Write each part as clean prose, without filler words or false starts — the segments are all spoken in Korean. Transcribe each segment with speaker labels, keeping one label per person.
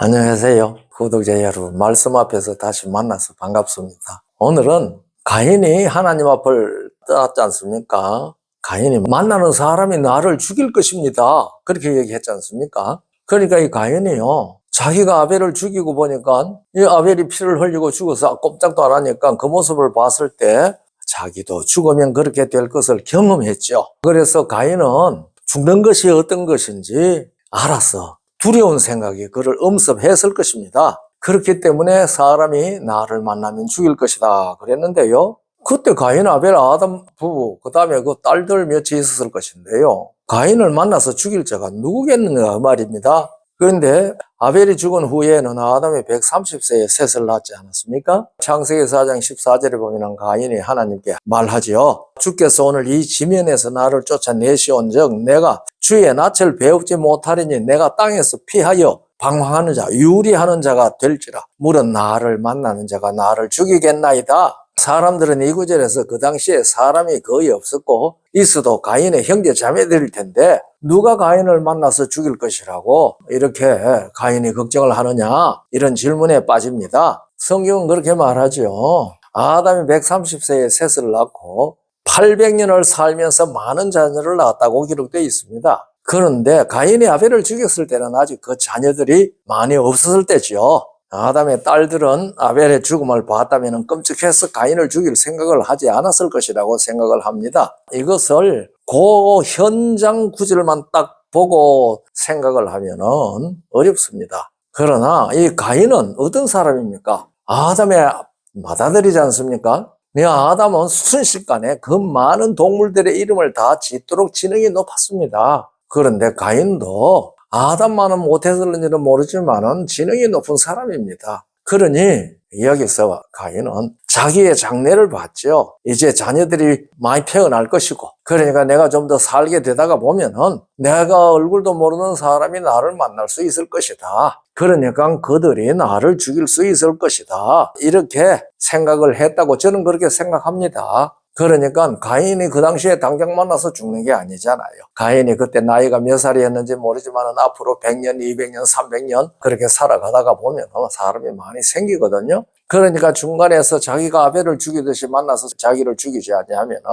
Speaker 1: 안녕하세요. 구독자 여러분, 말씀 앞에서 다시 만나서 반갑습니다. 오늘은 가인이 하나님 앞을 떠났지 않습니까? 가인이 만나는 사람이 나를 죽일 것입니다. 그렇게 얘기했지 않습니까? 그러니까 이 가인이요, 자기가 아벨을 죽이고 보니까 이 아벨이 피를 흘리고 죽어서 꼼짝도 안 하니까 그 모습을 봤을 때 자기도 죽으면 그렇게 될 것을 경험했죠. 그래서 가인은 죽는 것이 어떤 것인지 알았어. 두려운 생각이 그를 엄습했을 것입니다. 그렇기 때문에 사람이 나를 만나면 죽일 것이다 그랬는데요. 그때 가인, 아벨, 아담 부부, 그 다음에 그 딸들 몇이 있었을 것인데요. 가인을 만나서 죽일 자가 누구겠는가 말입니다. 그런데 아벨이 죽은 후에는 아담이 130세에 셋을 낳지 않았습니까? 창세기 4장 14절에 보면 가인이 하나님께 말하지요. 주께서 오늘 이 지면에서 나를 쫓아내시온즉 내가 주의 낯을 배웁지 못하리니 내가 땅에서 피하여 방황하는 자, 유리하는 자가 될지라. 물은 나를 만나는 자가 나를 죽이겠나이다. 사람들은 이 구절에서 그 당시에 사람이 거의 없었고 있어도 가인의 형제 자매들일 텐데 누가 가인을 만나서 죽일 것이라고 이렇게 가인이 걱정을 하느냐, 이런 질문에 빠집니다. 성경은 그렇게 말하죠. 아담이 130세에 셋을 낳고 800년을 살면서 많은 자녀를 낳았다고 기록되어 있습니다. 그런데 가인이 아벨을 죽였을 때는 아직 그 자녀들이 많이 없었을 때죠. 아담의 딸들은 아벨의 죽음을 봤다면 끔찍해서 가인을 죽일 생각을 하지 않았을 것이라고 생각을 합니다. 이것을 그 현장 구절만 딱 보고 생각을 하면은 어렵습니다. 그러나 이 가인은 어떤 사람입니까? 아담의 맏아들이지 않습니까? 아담은 순식간에 그 많은 동물들의 이름을 다 짓도록 지능이 높았습니다. 그런데 가인도 아담만은 못했을지는 모르지만 지능이 높은 사람입니다. 그러니 여기서 가인은 자기의 장래를 봤죠. 이제 자녀들이 많이 태어날 것이고, 그러니까 내가 좀 더 살게 되다가 보면은 내가 얼굴도 모르는 사람이 나를 만날 수 있을 것이다. 그러니까 그들이 나를 죽일 수 있을 것이다. 이렇게 생각을 했다고 저는 그렇게 생각합니다. 그러니까 가인이 그 당시에 당장 만나서 죽는 게 아니잖아요. 가인이 그때 나이가 몇 살이었는지 모르지만 앞으로 100년, 200년, 300년 그렇게 살아가다가 보면 사람이 많이 생기거든요. 그러니까 중간에서 자기가 아벨을 죽이듯이 만나서 자기를 죽이지 아니하면은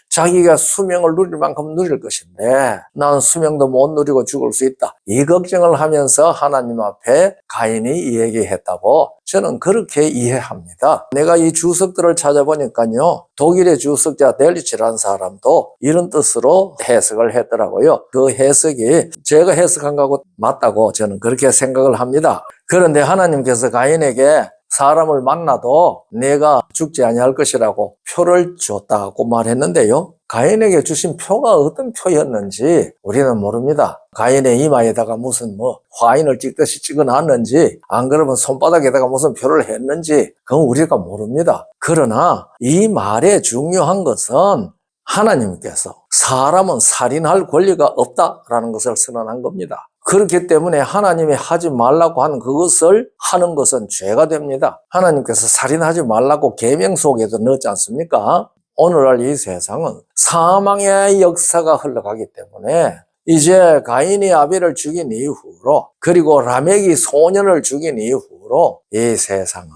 Speaker 1: 자기가 수명을 누릴 만큼 누릴 것인데 나는 수명도 못 누리고 죽을 수 있다. 이 걱정을 하면서 하나님 앞에 가인이 얘기했다고 저는 그렇게 이해합니다. 내가 이 주석들을 찾아보니까요, 독일의 주석자 델리치라는 사람도 이런 뜻으로 해석을 했더라고요. 그 해석이 제가 해석한 거하고 맞다고 저는 그렇게 생각을 합니다. 그런데 하나님께서 가인에게 사람을 만나도 내가 죽지 아니할 것이라고 표를 줬다고 말했는데요. 가인에게 주신 표가 어떤 표였는지 우리는 모릅니다. 가인의 이마에다가 무슨 화인을 찍듯이 찍어놨는지 안 그러면 손바닥에다가 무슨 표를 했는지 그건 우리가 모릅니다. 그러나 이 말의 중요한 것은 하나님께서 사람은 살인할 권리가 없다라는 것을 선언한 겁니다. 그렇기 때문에 하나님이 하지 말라고 하는 그것을 하는 것은 죄가 됩니다. 하나님께서 살인하지 말라고 계명 속에도 넣지 않습니까? 오늘날 이 세상은 사망의 역사가 흘러가기 때문에 이제 가인이 아벨을 죽인 이후로 그리고 라멕이 소년을 죽인 이후로 이 세상은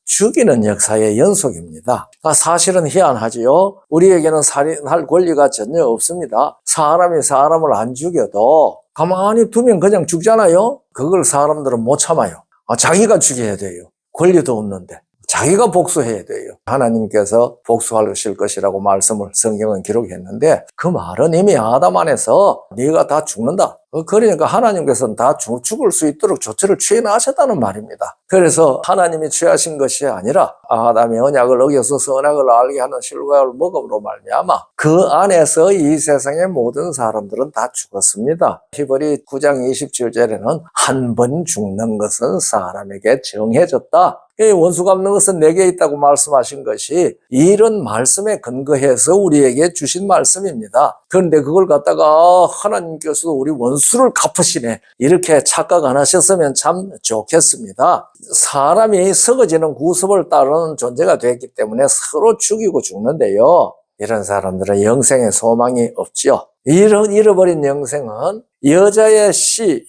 Speaker 1: 죽이는 역사의 연속입니다. 사실은 희한하지요. 우리에게는 살인할 권리가 전혀 없습니다. 사람이 사람을 안 죽여도 가만히 두면 그냥 죽잖아요. 그걸 사람들은 못 참아요. 자기가 죽여야 돼요. 권리도 없는데 자기가 복수해야 돼요. 하나님께서 복수하실 것이라고 말씀을 성경은 기록했는데 그 말은 이미 아담 안에서 네가 다 죽는다. 그러니까 하나님께서는 다 죽을 수 있도록 조처를 취해 나셨다는 말입니다. 그래서 하나님이 취하신 것이 아니라 아담의 언약을 어겨서 선악을 알게 하는 실과를 먹음으로 말미암아 그 안에서 이 세상의 모든 사람들은 다 죽었습니다. 히브리 9장 27절에는 한 번 죽는 것은 사람에게 정해졌다. 원수 갚는 것은 내게 있다고 말씀하신 것이 이런 말씀에 근거해서 우리에게 주신 말씀입니다. 그런데 그걸 갖다가 하나님께서도 우리 원수를 갚으시네, 이렇게 착각 안 하셨으면 참 좋겠습니다. 사람이 썩어지는 구습을 따르는 존재가 됐기 때문에 서로 죽이고 죽는데요, 이런 사람들은 영생의 소망이 없죠. 잃어버린 영생은 여자의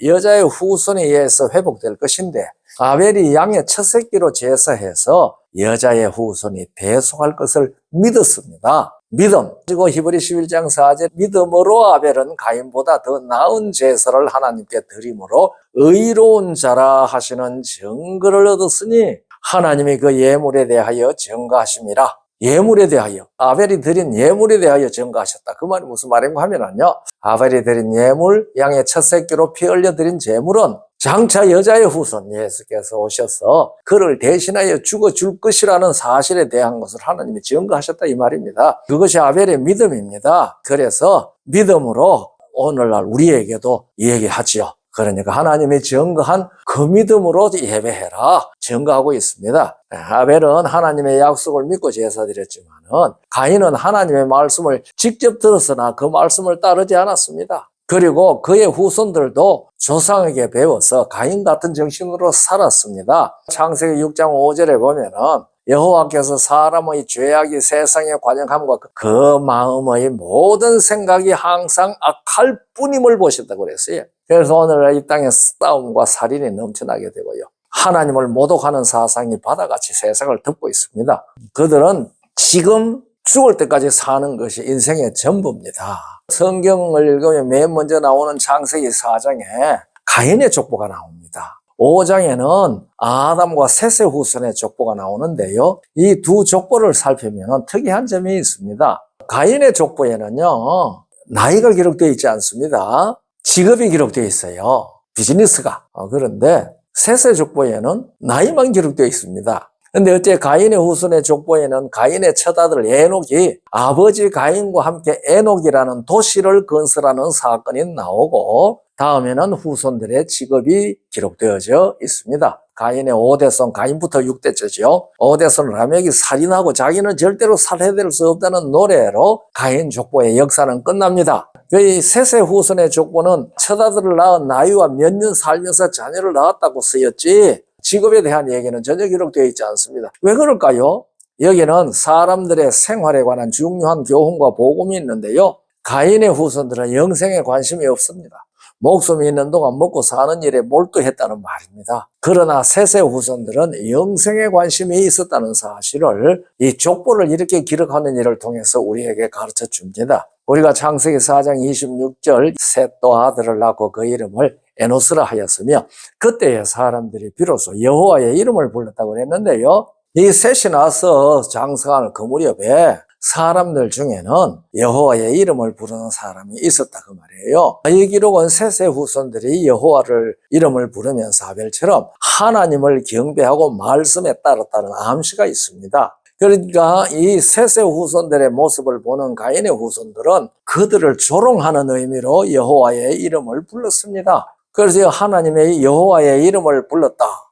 Speaker 1: 여자의 후손에 의해서 회복될 것인데 아벨이 양의 첫 새끼로 제사해서 여자의 후손이 대속할 것을 믿었습니다. 믿음. 그리고 히브리 11장 4절 믿음으로 아벨은 가인보다 더 나은 제사를 하나님께 드림으로 의로운 자라 하시는 증거를 얻었으니 하나님이 그 예물에 대하여 증거하심이라. 예물에 대하여, 아벨이 드린 예물에 대하여 증거하셨다. 그 말이 무슨 말인가 하면요, 아벨이 드린 예물, 양의 첫 새끼로 피 흘려 드린 제물은 장차 여자의 후손 예수께서 오셔서 그를 대신하여 죽어줄 것이라는 사실에 대한 것을 하나님이 증거하셨다 이 말입니다. 그것이 아벨의 믿음입니다. 그래서 믿음으로 오늘날 우리에게도 얘기하지요. 그러니까 하나님이 증거한 그 믿음으로 예배해라 증거하고 있습니다. 아벨은 하나님의 약속을 믿고 제사드렸지만은 가인은 하나님의 말씀을 직접 들었으나 그 말씀을 따르지 않았습니다. 그리고 그의 후손들도 조상에게 배워서 가인 같은 정신으로 살았습니다. 창세기 6장 5절에 보면은 여호와께서 사람의 죄악이 세상에 관영함과 그 마음의 모든 생각이 항상 악할 뿐임을 보신다고 그랬어요. 그래서 오늘 이 땅에 싸움과 살인이 넘쳐나게 되고요. 하나님을 모독하는 사상이 바다같이 세상을 덮고 있습니다. 그들은 지금 죽을 때까지 사는 것이 인생의 전부입니다. 성경을 읽으면 맨 먼저 나오는 창세기 4장에 가인의 족보가 나옵니다. 5장에는 아담과 셋의 후손의 족보가 나오는데요. 이 두 족보를 살피면 특이한 점이 있습니다. 가인의 족보에는요, 나이가 기록되어 있지 않습니다. 직업이 기록되어 있어요. 비즈니스가. 그런데 셋의 족보에는 나이만 기록되어 있습니다. 근데 어째 가인의 후손의 족보에는 가인의 첫아들 에녹이 아버지 가인과 함께 에녹이라는 도시를 건설하는 사건이 나오고 다음에는 후손들의 직업이 기록되어져 있습니다. 가인의 5대손, 가인부터 6대째죠. 5대손 라멕이 살인하고 자기는 절대로 살해될 수 없다는 노래로 가인 족보의 역사는 끝납니다. 이 셋의 후손의 족보는 첫아들을 낳은 나이와 몇 년 살면서 자녀를 낳았다고 쓰였지 직업에 대한 얘기는 전혀 기록되어 있지 않습니다. 왜 그럴까요? 여기는 사람들의 생활에 관한 중요한 교훈과 복음이 있는데요. 가인의 후손들은 영생에 관심이 없습니다. 목숨이 있는 동안 먹고 사는 일에 몰두했다는 말입니다. 그러나 셋의 후손들은 영생에 관심이 있었다는 사실을 이 족보를 이렇게 기록하는 일을 통해서 우리에게 가르쳐 줍니다. 우리가 창세기 4장 26절 셋도 아들을 낳고 그 이름을 에노스라 하였으며 그때의 사람들이 비로소 여호와의 이름을 불렀다고 했는데요. 이 셋이 나서 장성하는 그 무렵에 사람들 중에는 여호와의 이름을 부르는 사람이 있었다 그 말이에요. 이 기록은 셋의 후손들이 여호와를 이름을 부르면서 아벨처럼 하나님을 경배하고 말씀에 따랐다는 암시가 있습니다. 그러니까 이 셋의 후손들의 모습을 보는 가인의 후손들은 그들을 조롱하는 의미로 여호와의 이름을 불렀습니다. 그래서 하나님의 여호와의 이름을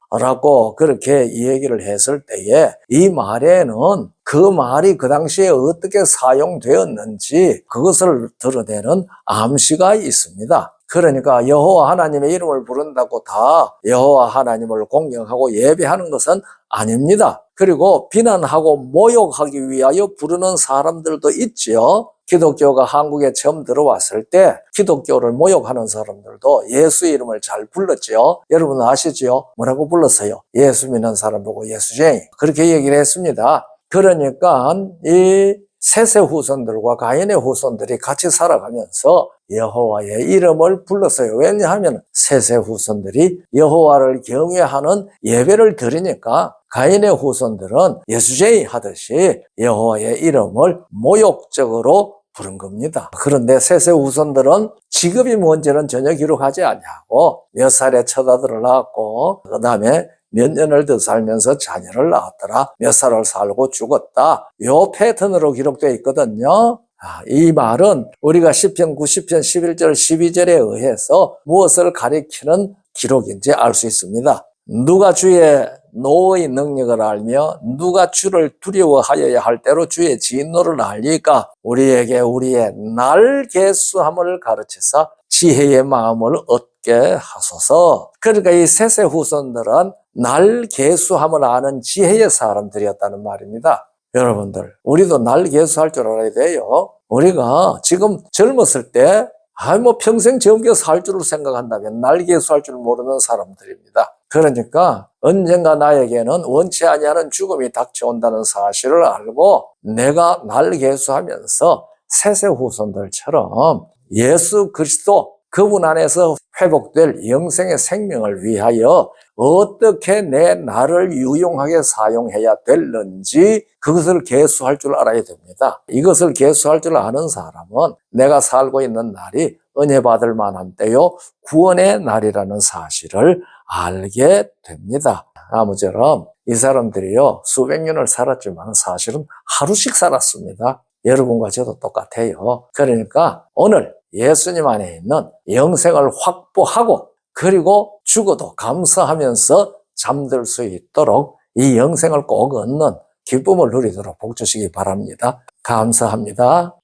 Speaker 1: 불렀다라고 그렇게 얘기를 했을 때에 이 말에는 그 말이 그 당시에 어떻게 사용되었는지 그것을 드러내는 암시가 있습니다. 그러니까 여호와 하나님의 이름을 부른다고 다 여호와 하나님을 공경하고 예배하는 것은 아닙니다. 그리고 비난하고 모욕하기 위하여 부르는 사람들도 있지요. 기독교가 한국에 처음 들어왔을 때 기독교를 모욕하는 사람들도 예수 이름을 잘 불렀지요. 여러분 아시지요? 뭐라고 불렀어요? 예수 믿는 사람 보고 예수쟁이. 그렇게 얘기를 했습니다. 그러니까 이 셋의 후손들과 가인의 후손들이 같이 살아가면서 여호와의 이름을 불렀어요. 왜냐하면 셋의 후손들이 여호와를 경외하는 예배를 드리니까 가인의 후손들은 예수제의 하듯이 여호와의 이름을 모욕적으로 부른 겁니다. 그런데 셋의 후손들은 직업이 뭔지는 전혀 기록하지 않냐고 몇 살에 첫아들을 낳았고 그 다음에 몇 년을 더 살면서 자녀를 낳았더라. 몇 살을 살고 죽었다. 요 패턴으로 기록되어 있거든요. 이 말은 우리가 시편 90편 11절 12절에 의해서 무엇을 가리키는 기록인지 알 수 있습니다. 누가 주의 노의 능력을 알며 누가 주를 두려워하여야 할 때로 주의 진노를 알리까 우리에게 우리의 날개수함을 가르치사 지혜의 마음을 얻게 하소서. 그러니까 이 셋의 후손들은 날개수함을 아는 지혜의 사람들이었다는 말입니다. 여러분들 우리도 날개수할 줄 알아야 돼요. 우리가 지금 젊었을 때 뭐 평생 젊게 살 줄을 생각한다면 날개수할 줄 모르는 사람들입니다. 그러니까 언젠가 나에게는 원치 아니하는 죽음이 닥쳐온다는 사실을 알고 내가 날개수하면서 세세 후손들처럼 예수 그리스도 그분 안에서 회복될 영생의 생명을 위하여 어떻게 내 나를 유용하게 사용해야 될는지 그것을 계수할 줄 알아야 됩니다. 이것을 계수할 줄 아는 사람은 내가 살고 있는 날이 은혜 받을 만한 때요 구원의 날이라는 사실을 알게 됩니다. 아무쪼록 이 사람들이요 수백 년을 살았지만 사실은 하루씩 살았습니다. 여러분과 저도 똑같아요. 그러니까 오늘 예수님 안에 있는 영생을 확보하고 그리고 죽어도 감사하면서 잠들 수 있도록 이 영생을 꼭 얻는 기쁨을 누리도록 복 주시기 바랍니다. 감사합니다.